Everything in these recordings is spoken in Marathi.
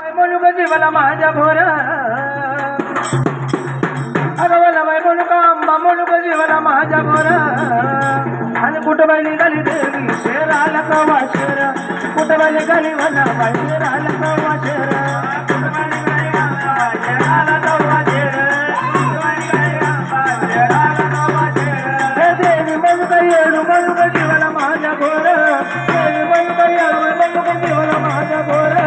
बोलू ग जीवाला माझ्या भोर अगं मला बाय बोलू का आंबा बोलू ग जीवाला माझ्या भोर आणि कुठं बाई निघाली देवी शेर आला का वाशेर कुठं बाई निघाली म्हणा बाई शेर आला का वाशेर कुठं बाई निघाली म्हणा शेर आला का वाशेर देवी बोलू का येडू बोलू ग जीवाला माझ्या भोर देवी बोलू का येडू बोलू ग जीवाला माझ्या भोर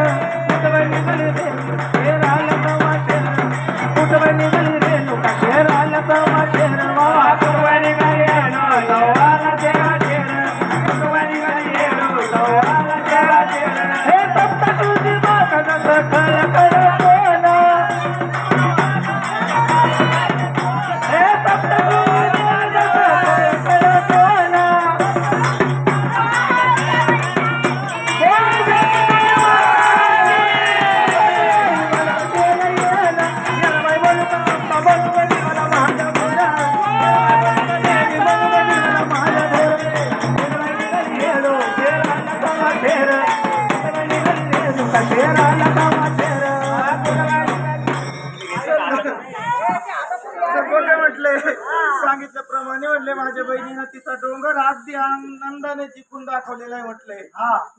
सांगितल्याप्रमाणे म्हटले माझ्या बहिणीनं तिचा डोंगर अगदी आनंदाने जिंकून दाखवलेला आहे म्हटले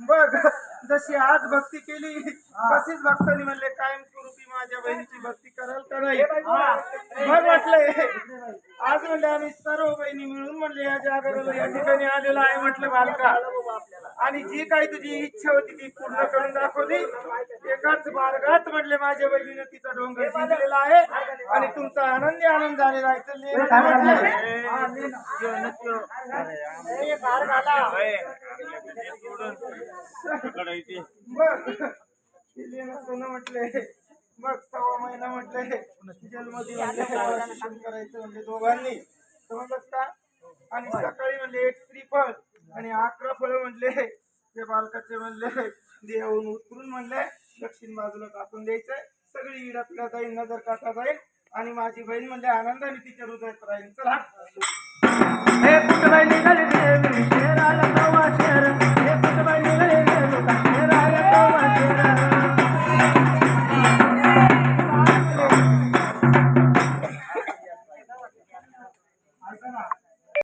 बघ जशी आज भक्ती केली तशीच भक्तांनी म्हणले कायम स्वरूपी माझ्या बहिणीची भक्ती कराल का नाही बघ म्हटले आज म्हणले आम्ही सर्व बहिणी मिळून म्हणले या जागराला या ठिकाणी आलेला आहे म्हटलं बालका आणि जी काही तुझी इच्छा होती ती पूर्ण करून दाखवली एकाच मार्गात म्हटले माझ्या बहिणीनं तिचा डोंगर जिंकलेला आहे आणि तुमचा आनंदी आनंद झालेला आहे म्हटले मग 6 महिना म्हटले जन्मदिन करायचं म्हणजे दोघांनी समजत का आणि सकाळी म्हणले 1 श्रीफळ आणि 11 फळ म्हणले ते बालकाचे म्हणले देऊन उतरून म्हणले दक्षिण बाजूला टाकून द्यायचंय सगळी इडा पिढा जाईल नजर काटा जाईल आणि माझी बहीण म्हणजे आनंदाने तिच्या हृदयात राहील चला हे कुठं बाई निघाली देवी शेर आला का वाशेर